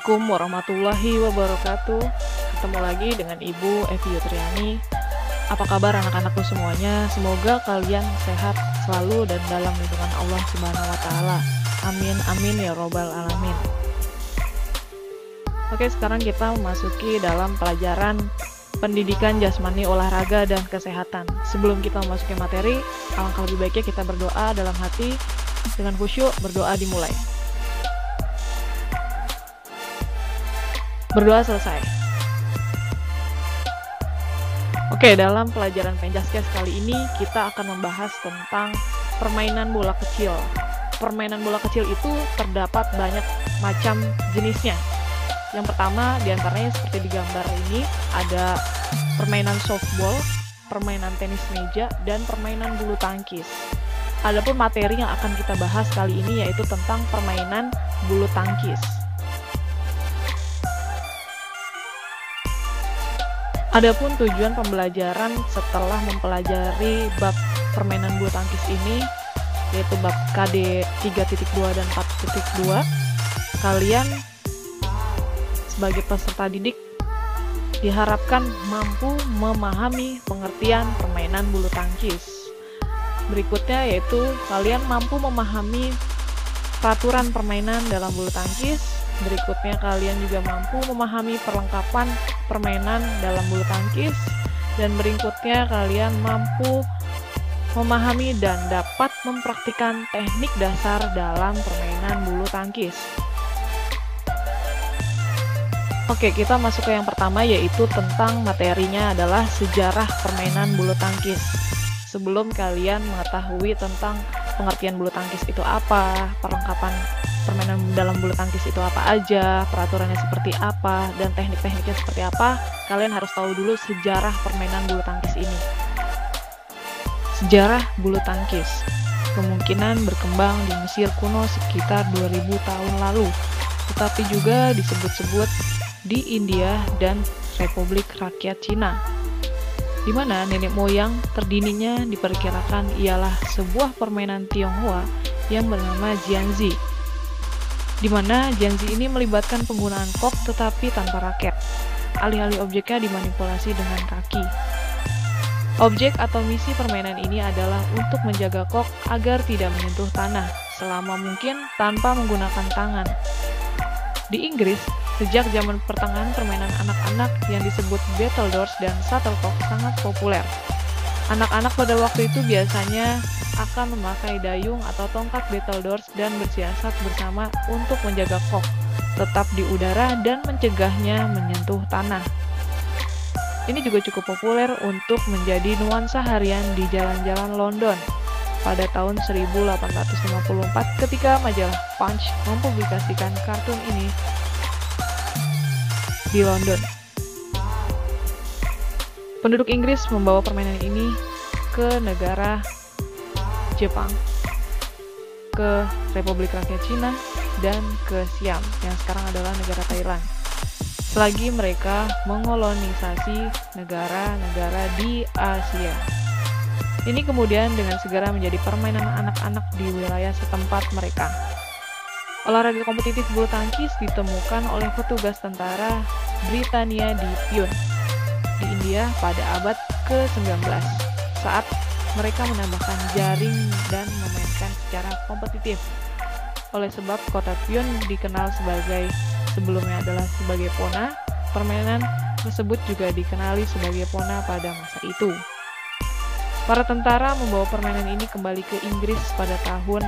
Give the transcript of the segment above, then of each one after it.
Assalamualaikum warahmatullahi wabarakatuh. Ketemu lagi dengan Ibu Evi Yutriani. Apa kabar anak-anakku semuanya? Semoga kalian sehat selalu dan dalam lindungan Allah Subhanahu wa taala. Amin amin ya robbal alamin. Oke, sekarang kita memasuki dalam pelajaran pendidikan jasmani, olahraga, dan kesehatan. Sebelum kita memasuki materi, alangkah lebih baiknya kita berdoa dalam hati dengan khusyuk. Berdoa dimulai. Berdoa selesai. Oke, dalam pelajaran Penjaskes kali ini kita akan membahas tentang permainan bola kecil. Permainan bola kecil itu terdapat banyak macam jenisnya. Yang pertama diantaranya seperti di gambar ini, ada permainan softball, permainan tenis meja, dan permainan bulu tangkis. Adapun materi yang akan kita bahas kali ini yaitu tentang permainan bulu tangkis. Adapun tujuan pembelajaran setelah mempelajari bab permainan bulu tangkis ini, yaitu bab KD 3.2 dan 4.2, kalian sebagai peserta didik diharapkan mampu memahami pengertian permainan bulu tangkis. Berikutnya yaitu kalian mampu memahami peraturan permainan dalam bulu tangkis. Berikutnya kalian juga mampu memahami perlengkapan permainan dalam bulu tangkis. Dan berikutnya kalian mampu memahami dan dapat mempraktikkan teknik dasar dalam permainan bulu tangkis. Oke, kita masuk ke yang pertama, yaitu tentang materinya adalah sejarah permainan bulu tangkis. Sebelum kalian mengetahui tentang pengertian bulu tangkis itu apa, perlengkapan permainan dalam bulu tangkis itu apa aja, peraturannya seperti apa, dan teknik-tekniknya seperti apa, kalian harus tahu dulu sejarah permainan bulu tangkis ini. Sejarah bulu tangkis kemungkinan berkembang di Mesir kuno sekitar 2000 tahun lalu, tetapi juga disebut-sebut di India dan Republik Rakyat Cina, di mana nenek moyang terdininya diperkirakan ialah sebuah permainan Tionghoa yang bernama jiangzi, di mana jiangzi ini melibatkan penggunaan kok tetapi tanpa raket. Alih-alih objeknya dimanipulasi dengan kaki. Objek atau misi permainan ini adalah untuk menjaga kok agar tidak menyentuh tanah selama mungkin tanpa menggunakan tangan. Di Inggris, sejak zaman pertengahan permainan anak-anak yang disebut battledores dan shuttlecock sangat populer. Anak-anak pada waktu itu biasanya akan memakai dayung atau tongkat battledores dan bersiasat bersama untuk menjaga kok tetap di udara dan mencegahnya menyentuh tanah. Ini juga cukup populer untuk menjadi nuansa harian di jalan-jalan London pada tahun 1854 ketika majalah Punch mempublikasikan kartun ini di London. Penduduk Inggris membawa permainan ini ke negara Jepang, ke Republik Rakyat Cina, dan ke Siam yang sekarang adalah negara Thailand, selagi mereka mengkolonisasi negara-negara di Asia. Ini kemudian dengan segera menjadi permainan anak-anak di wilayah setempat mereka. Olahraga kompetitif bulu tangkis ditemukan oleh petugas tentara Britania di Pune, di India pada abad ke-19, saat mereka menambahkan jaring dan memainkan secara kompetitif. Oleh sebab kota Pune dikenal sebelumnya adalah sebagai Pona, permainan tersebut juga dikenali sebagai Pona pada masa itu. Para tentara membawa permainan ini kembali ke Inggris pada tahun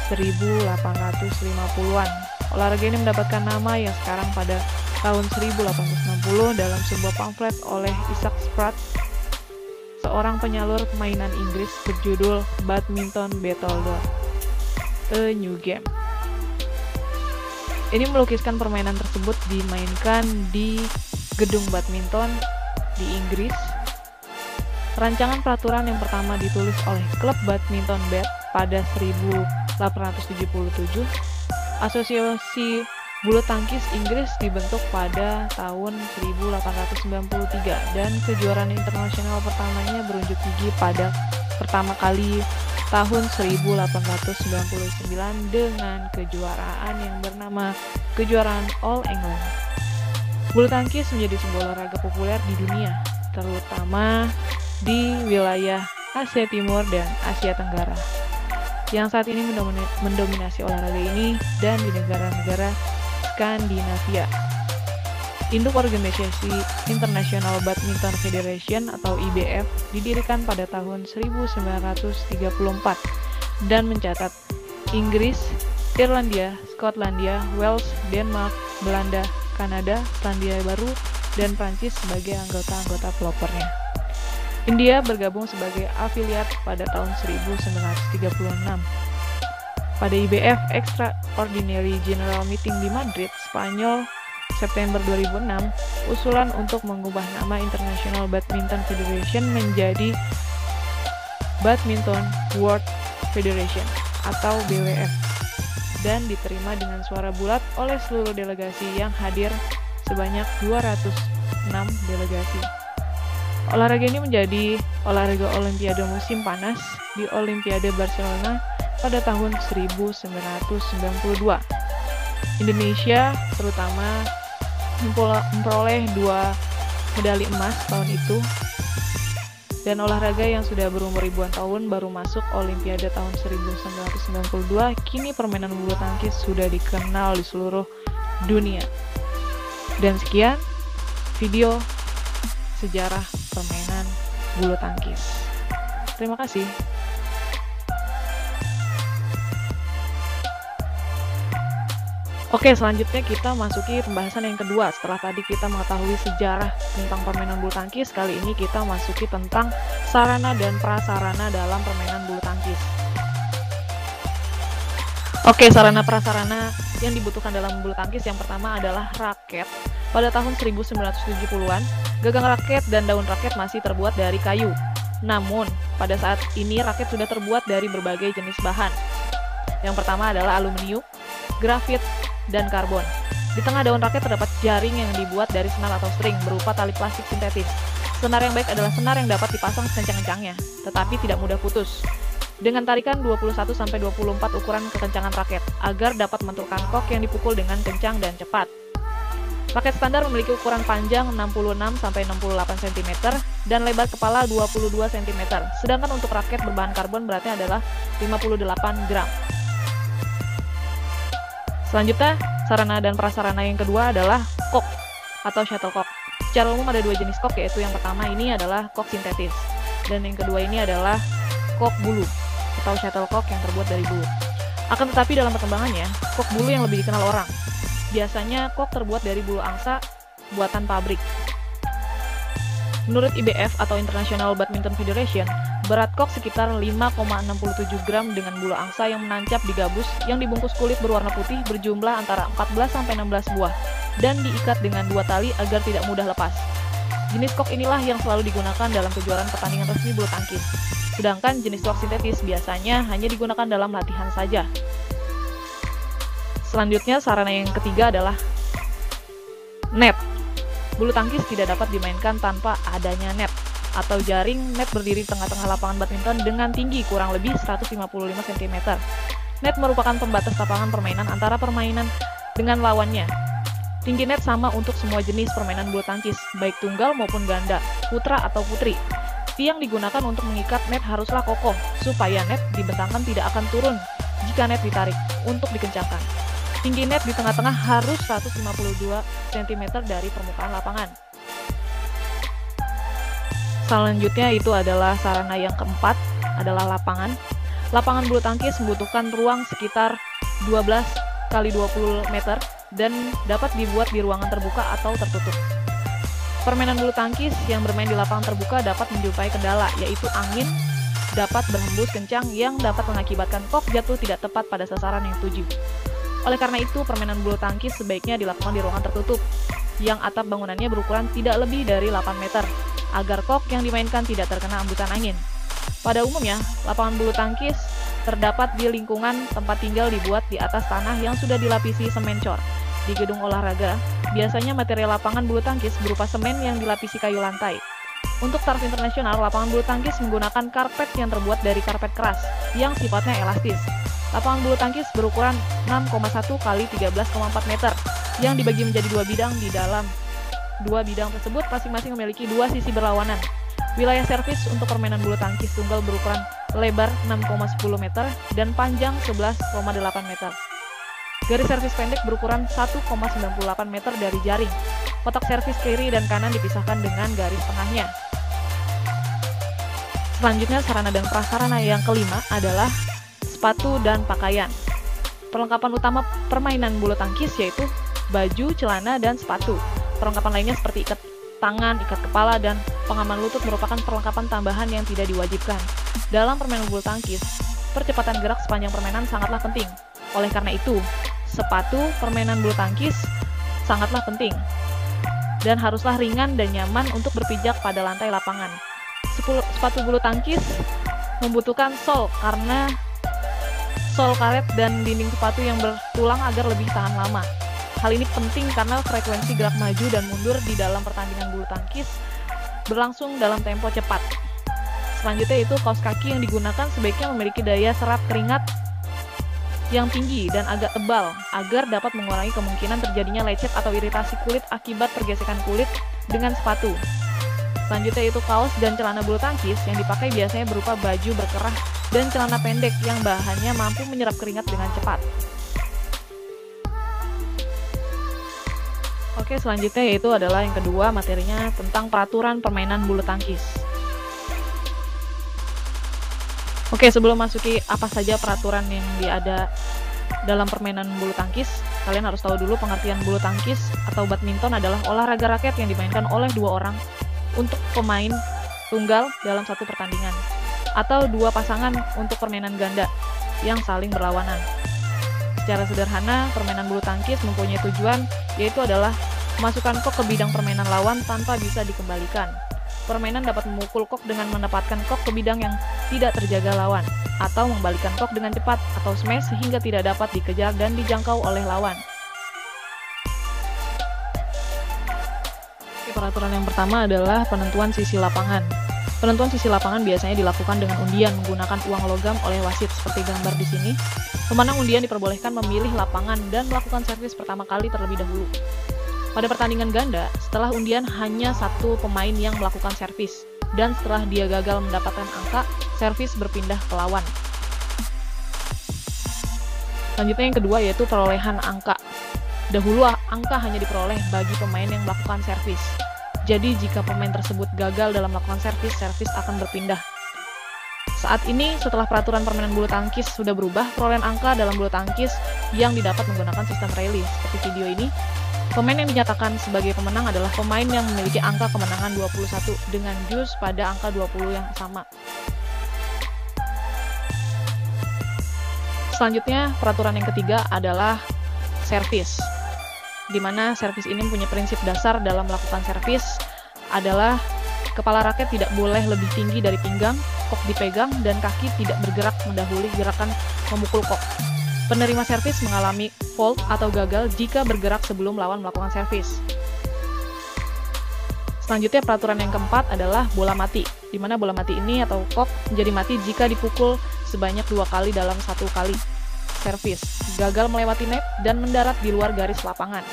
1850-an. Olahraga ini mendapatkan nama yang sekarang pada tahun 1860 dalam sebuah pamflet oleh Isaac Spratt, seorang penyalur mainan Inggris, berjudul Badminton Battledore, A New Game. Ini melukiskan permainan tersebut dimainkan di gedung badminton di Inggris. Rancangan peraturan yang pertama ditulis oleh Klub Badminton Bath pada 1877. Asosiasi bulu tangkis Inggris dibentuk pada tahun 1893 dan kejuaraan internasional pertamanya berunjuk gigi pada pertama kali tahun 1899 dengan kejuaraan yang bernama Kejuaraan All England. Bulu tangkis menjadi sebuah olahraga populer di dunia, terutama di wilayah Asia Timur dan Asia Tenggara, yang saat ini mendominasi olahraga ini dan di negara-negara Skandinavia. Induk organisasi International Badminton Federation atau IBF didirikan pada tahun 1934 dan mencatat Inggris, Irlandia, Skotlandia, Wales, Denmark, Belanda, Kanada, Selandia Baru, dan Prancis sebagai anggota-anggota pelopornya. India bergabung sebagai afiliat pada tahun 1936. Pada IBF Extraordinary General Meeting di Madrid, Spanyol, September 2006, usulan untuk mengubah nama International Badminton Federation menjadi Badminton World Federation atau BWF dan diterima dengan suara bulat oleh seluruh delegasi yang hadir sebanyak 206 delegasi. Olahraga ini menjadi olahraga Olimpiade musim panas di Olimpiade Barcelona pada tahun 1992. Indonesia terutama memperoleh 2 medali emas tahun itu, dan olahraga yang sudah berumur ribuan tahun baru masuk Olimpiade tahun 1992. Kini permainan bulu tangkis sudah dikenal di seluruh dunia. Dan sekian video sejarah permainan bulu tangkis. Terima kasih. Oke, selanjutnya kita masuki pembahasan yang kedua. Setelah tadi kita mengetahui sejarah tentang permainan bulu tangkis, kali ini kita masuki tentang sarana dan prasarana dalam permainan bulu tangkis. Oke, sarana prasarana yang dibutuhkan dalam bulu tangkis yang pertama adalah raket. Pada tahun 1970-an, gagang raket dan daun raket masih terbuat dari kayu. Namun, pada saat ini raket sudah terbuat dari berbagai jenis bahan. Yang pertama adalah aluminium, grafit, dan karbon. Di tengah daun raket terdapat jaring yang dibuat dari senar atau string berupa tali plastik sintetis. Senar yang baik adalah senar yang dapat dipasang sekencang-kencangnya, tetapi tidak mudah putus. Dengan tarikan 21-24 ukuran kekencangan raket, agar dapat memantulkan kok yang dipukul dengan kencang dan cepat. Raket standar memiliki ukuran panjang 66-68 cm dan lebar kepala 22 cm, sedangkan untuk raket berbahan karbon beratnya adalah 58 gram. Selanjutnya, sarana dan prasarana yang kedua adalah kok atau shuttlecock. Secara umum ada 2 jenis kok, yaitu yang pertama ini adalah kok sintetis, dan yang kedua ini adalah kok bulu atau shuttlecock yang terbuat dari bulu. Akan tetapi dalam perkembangannya, kok bulu yang lebih dikenal orang. Biasanya kok terbuat dari bulu angsa buatan pabrik. Menurut IBF atau International Badminton Federation, berat kok sekitar 5,67 gram dengan bulu angsa yang menancap di gabus yang dibungkus kulit berwarna putih berjumlah antara 14-16 buah dan diikat dengan 2 tali agar tidak mudah lepas. Jenis kok inilah yang selalu digunakan dalam kejuaraan pertandingan resmi bulu tangkis. Sedangkan jenis kok sintetis biasanya hanya digunakan dalam latihan saja. Selanjutnya, sarana yang ketiga adalah net. Bulu tangkis tidak dapat dimainkan tanpa adanya net atau jaring. Net berdiri di tengah-tengah lapangan badminton dengan tinggi kurang lebih 155 cm. Net merupakan pembatas lapangan permainan antara permainan dengan lawannya. Tinggi net sama untuk semua jenis permainan bulu tangkis, baik tunggal maupun ganda, putra atau putri. Tiang digunakan untuk mengikat net haruslah kokoh, supaya net dibentangkan tidak akan turun jika net ditarik untuk dikencangkan. Tinggi net di tengah-tengah harus 152 cm dari permukaan lapangan. Selanjutnya itu adalah sarana yang keempat, adalah lapangan. Lapangan bulu tangkis membutuhkan ruang sekitar 12 x 20 meter dan dapat dibuat di ruangan terbuka atau tertutup. Permainan bulu tangkis yang bermain di lapangan terbuka dapat menjumpai kendala, yaitu angin dapat berhembus kencang yang dapat mengakibatkan kok jatuh tidak tepat pada sasaran yang dituju. Oleh karena itu, permainan bulu tangkis sebaiknya dilakukan di ruangan tertutup, yang atap bangunannya berukuran tidak lebih dari 8 meter, agar kok yang dimainkan tidak terkena embusan angin. Pada umumnya, lapangan bulu tangkis terdapat di lingkungan tempat tinggal dibuat di atas tanah yang sudah dilapisi semen cor. Di gedung olahraga, biasanya material lapangan bulu tangkis berupa semen yang dilapisi kayu lantai. Untuk taraf internasional, lapangan bulu tangkis menggunakan karpet yang terbuat dari karpet keras yang sifatnya elastis. Lapangan bulu tangkis berukuran 6,1 kali 13,4 meter yang dibagi menjadi dua bidang. Di dalam dua bidang tersebut masing-masing memiliki dua sisi berlawanan. Wilayah servis untuk permainan bulu tangkis tunggal berukuran lebar 6,10 meter dan panjang 11,8 meter. Garis servis pendek berukuran 1,98 meter dari jaring. Kotak servis kiri dan kanan dipisahkan dengan garis tengahnya. Selanjutnya, sarana dan prasarana yang kelima adalah sepatu dan pakaian. Perlengkapan utama permainan bulu tangkis yaitu baju, celana, dan sepatu. Perlengkapan lainnya seperti ikat tangan, ikat kepala, dan pengaman lutut merupakan perlengkapan tambahan yang tidak diwajibkan. Dalam permainan bulu tangkis, percepatan gerak sepanjang permainan sangatlah penting. Oleh karena itu, sepatu permainan bulu tangkis sangatlah penting dan haruslah ringan dan nyaman untuk berpijak pada lantai lapangan. Sepatu bulu tangkis membutuhkan sol karena sol karet dan dinding sepatu yang bertulang agar lebih tahan lama. Hal ini penting karena frekuensi gerak maju dan mundur di dalam pertandingan bulu tangkis berlangsung dalam tempo cepat. Selanjutnya itu kaos kaki yang digunakan sebaiknya memiliki daya serap keringat yang tinggi dan agak tebal agar dapat mengurangi kemungkinan terjadinya lecet atau iritasi kulit akibat pergesekan kulit dengan sepatu. Selanjutnya itu kaos dan celana bulu tangkis yang dipakai biasanya berupa baju berkerah dan celana pendek yang bahannya mampu menyerap keringat dengan cepat. Oke, selanjutnya yaitu adalah yang kedua materinya tentang peraturan permainan bulu tangkis. Oke, sebelum masuki apa saja peraturan yang ada dalam permainan bulu tangkis, kalian harus tahu dulu pengertian bulu tangkis atau badminton adalah olahraga raket yang dimainkan oleh dua orang untuk pemain tunggal dalam satu pertandingan, atau dua pasangan untuk permainan ganda yang saling berlawanan. Secara sederhana, permainan bulu tangkis mempunyai tujuan yaitu adalah memasukkan kok ke bidang permainan lawan tanpa bisa dikembalikan. Permainan dapat memukul kok dengan menempatkan kok ke bidang yang tidak terjaga lawan, atau membalikkan kok dengan cepat atau smash sehingga tidak dapat dikejar dan dijangkau oleh lawan. Peraturan yang pertama adalah penentuan sisi lapangan. Penentuan sisi lapangan biasanya dilakukan dengan undian menggunakan uang logam oleh wasit seperti gambar di sini. Pemenang undian diperbolehkan memilih lapangan dan melakukan servis pertama kali terlebih dahulu. Pada pertandingan ganda, setelah undian hanya satu pemain yang melakukan servis, dan setelah dia gagal mendapatkan angka, servis berpindah ke lawan. Selanjutnya yang kedua yaitu perolehan angka. Dahulu angka hanya diperoleh bagi pemain yang melakukan servis. Jadi jika pemain tersebut gagal dalam melakukan servis, servis akan berpindah. Saat ini setelah peraturan permainan bulu tangkis sudah berubah, perolehan angka dalam bulu tangkis yang didapat menggunakan sistem rally. Seperti video ini, pemain yang dinyatakan sebagai pemenang adalah pemain yang memiliki angka kemenangan 21 dengan jus pada angka 20 yang sama. Selanjutnya, peraturan yang ketiga adalah servis, di mana servis ini mempunyai prinsip dasar dalam melakukan servis adalah kepala raket tidak boleh lebih tinggi dari pinggang, kok dipegang, dan kaki tidak bergerak mendahului gerakan memukul kok. Penerima servis mengalami fault atau gagal jika bergerak sebelum lawan melakukan servis. Selanjutnya peraturan yang keempat adalah bola mati, di mana bola mati ini atau kok menjadi mati jika dipukul sebanyak 2 kali dalam 1 kali servis, gagal melewati net, dan mendarat di luar garis lapangan.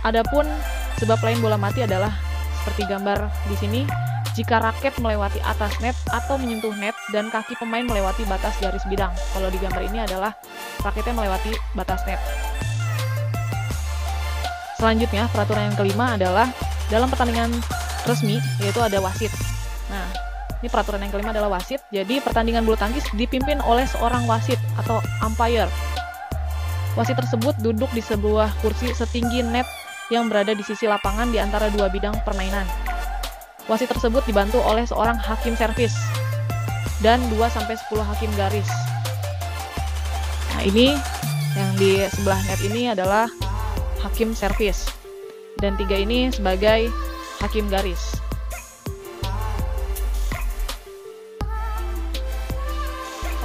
Adapun sebab lain bola mati adalah seperti gambar di sini, jika raket melewati atas net atau menyentuh net dan kaki pemain melewati batas garis bidang. Kalau di gambar ini adalah raketnya melewati batas net. Selanjutnya, peraturan yang kelima adalah dalam pertandingan resmi, yaitu ada wasit. Nah, ini peraturan yang kelima adalah wasit. Jadi, pertandingan bulu tangkis dipimpin oleh seorang wasit atau umpire. Wasit tersebut duduk di sebuah kursi setinggi net yang berada di sisi lapangan di antara dua bidang permainan. Wasit tersebut dibantu oleh seorang hakim servis dan 2-10 hakim garis. Nah, ini yang di sebelah net ini adalah hakim servis, dan 3 ini sebagai hakim garis.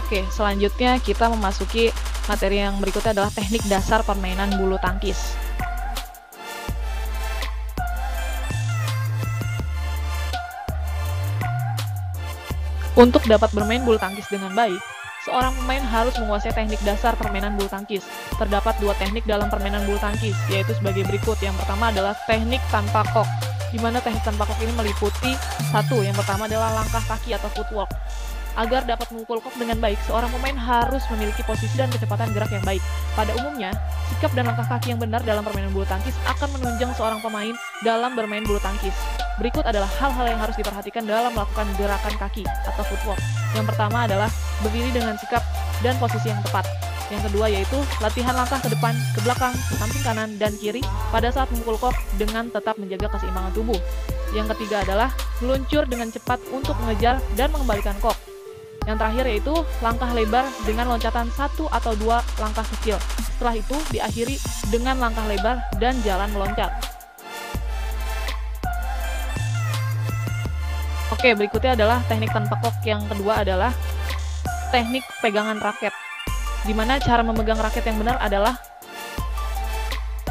Oke, selanjutnya kita memasuki materi yang berikutnya adalah teknik dasar permainan bulu tangkis. Untuk dapat bermain bulu tangkis dengan baik, seorang pemain harus menguasai teknik dasar permainan bulu tangkis. Terdapat dua teknik dalam permainan bulu tangkis, yaitu sebagai berikut. Yang pertama adalah teknik tanpa kok, di mana teknik tanpa kok ini meliputi satu. Yang pertama adalah langkah kaki atau footwork. Agar dapat memukul kok dengan baik, seorang pemain harus memiliki posisi dan kecepatan gerak yang baik. Pada umumnya, sikap dan langkah kaki yang benar dalam permainan bulu tangkis akan menunjang seorang pemain dalam bermain bulu tangkis. Berikut adalah hal-hal yang harus diperhatikan dalam melakukan gerakan kaki atau footwork. Yang pertama adalah berdiri dengan sikap dan posisi yang tepat. Yang kedua yaitu latihan langkah ke depan, ke belakang, ke samping kanan, dan kiri pada saat memukul kok dengan tetap menjaga keseimbangan tubuh. Yang ketiga adalah meluncur dengan cepat untuk mengejar dan mengembalikan kok. Yang terakhir yaitu langkah lebar dengan loncatan 1 atau 2 langkah kecil. Setelah itu diakhiri dengan langkah lebar dan jalan meloncat. Oke, berikutnya adalah teknik tanpa kok. Yang kedua adalah teknik pegangan raket, di mana cara memegang raket yang benar adalah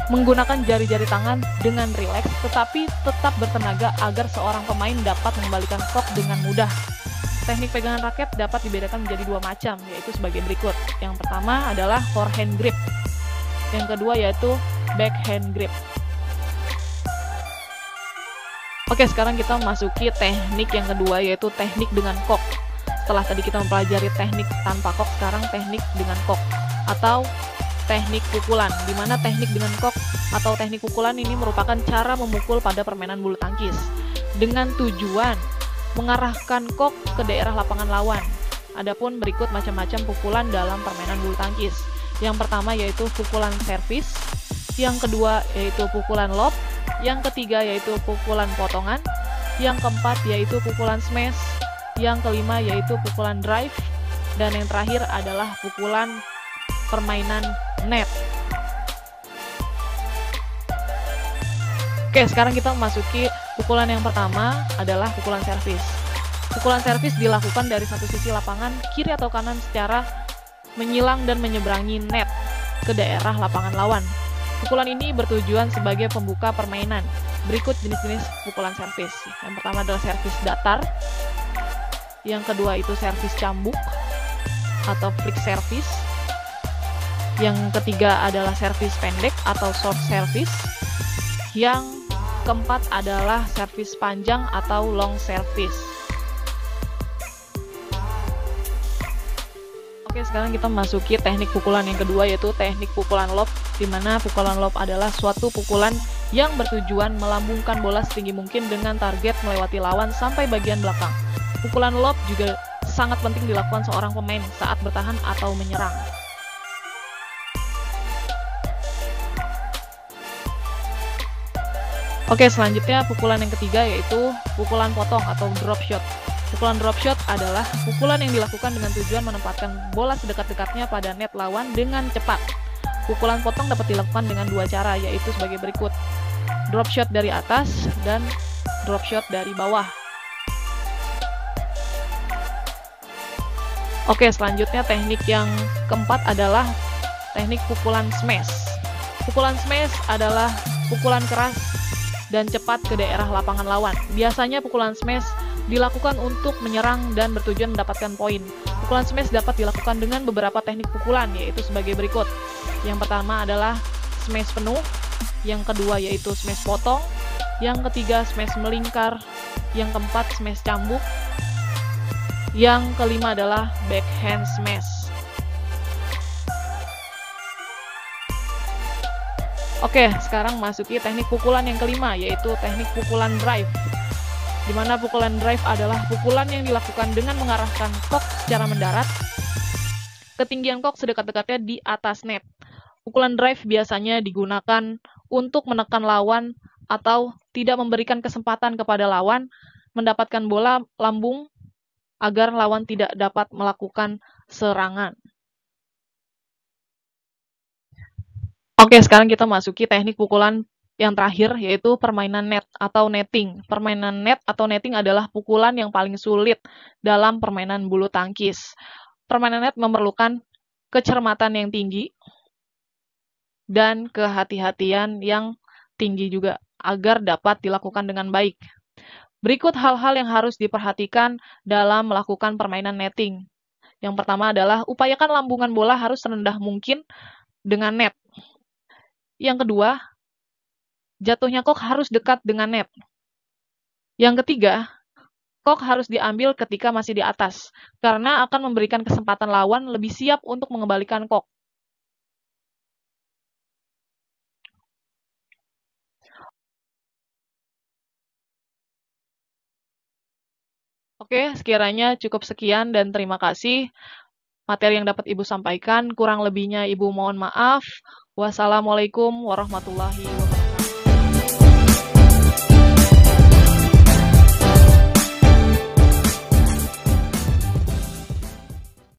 menggunakan jari-jari tangan dengan rileks tetapi tetap bertenaga agar seorang pemain dapat mengembalikan kok dengan mudah. Teknik pegangan raket dapat dibedakan menjadi dua macam, yaitu sebagai berikut. Yang pertama adalah forehand grip. Yang kedua yaitu backhand grip. Oke, sekarang kita memasuki teknik yang kedua, yaitu teknik dengan kok. Setelah tadi kita mempelajari teknik tanpa kok, sekarang teknik dengan kok atau teknik pukulan, di mana teknik dengan kok atau teknik pukulan ini merupakan cara memukul pada permainan bulu tangkis dengan tujuan mengarahkan kok ke daerah lapangan lawan. Adapun berikut macam-macam pukulan dalam permainan bulu tangkis. Yang pertama yaitu pukulan servis, yang kedua yaitu pukulan lob, yang ketiga yaitu pukulan potongan, yang keempat yaitu pukulan smash, yang kelima yaitu pukulan drive, dan yang terakhir adalah pukulan permainan net. Oke, sekarang kita memasuki pukulan yang pertama adalah pukulan servis. Pukulan servis dilakukan dari satu sisi lapangan, kiri atau kanan secara menyilang dan menyeberangi net ke daerah lapangan lawan. Pukulan ini bertujuan sebagai pembuka permainan. Berikut jenis-jenis pukulan servis. Yang pertama adalah servis datar. Yang kedua itu servis cambuk atau flick servis. Yang ketiga adalah servis pendek atau short service. Yang keempat adalah servis panjang atau long service. Oke, sekarang kita memasuki teknik pukulan yang kedua, yaitu teknik pukulan lob, di mana pukulan lob adalah suatu pukulan yang bertujuan melambungkan bola setinggi mungkin dengan target melewati lawan sampai bagian belakang. Pukulan lob juga sangat penting dilakukan seorang pemain saat bertahan atau menyerang. Oke, selanjutnya pukulan yang ketiga yaitu pukulan potong atau drop shot. Pukulan drop shot adalah pukulan yang dilakukan dengan tujuan menempatkan bola sedekat-dekatnya pada net lawan dengan cepat. Pukulan potong dapat dilakukan dengan dua cara, yaitu sebagai berikut. Drop shot dari atas dan drop shot dari bawah. Oke, selanjutnya teknik yang keempat adalah teknik pukulan smash. Pukulan smash adalah pukulan keras dan cepat ke daerah lapangan lawan. Biasanya pukulan smash dilakukan untuk menyerang dan bertujuan mendapatkan poin. Pukulan smash dapat dilakukan dengan beberapa teknik pukulan, yaitu sebagai berikut. Yang pertama adalah smash penuh, yang kedua yaitu smash potong, yang ketiga smash melingkar, yang keempat smash cambuk, yang kelima adalah backhand smash. Oke, sekarang masuki teknik pukulan yang kelima, yaitu teknik pukulan drive. Di mana pukulan drive adalah pukulan yang dilakukan dengan mengarahkan kok secara mendarat. Ketinggian kok sedekat-dekatnya di atas net. Pukulan drive biasanya digunakan untuk menekan lawan atau tidak memberikan kesempatan kepada lawan mendapatkan bola lambung agar lawan tidak dapat melakukan serangan. Oke, sekarang kita masuki teknik pukulan yang terakhir, yaitu permainan net atau netting. Permainan net atau netting adalah pukulan yang paling sulit dalam permainan bulu tangkis. Permainan net memerlukan kecermatan yang tinggi dan kehati-hatian yang tinggi juga agar dapat dilakukan dengan baik. Berikut hal-hal yang harus diperhatikan dalam melakukan permainan netting. Yang pertama adalah upayakan lambungan bola harus serendah mungkin dengan net. Yang kedua, jatuhnya kok harus dekat dengan net. Yang ketiga, kok harus diambil ketika masih di atas, karena akan memberikan kesempatan lawan lebih siap untuk mengembalikan kok. Oke, sekiranya cukup sekian dan terima kasih materi yang dapat Ibu sampaikan. Kurang lebihnya Ibu mohon maaf. Wassalamualaikum warahmatullahi wabarakatuh.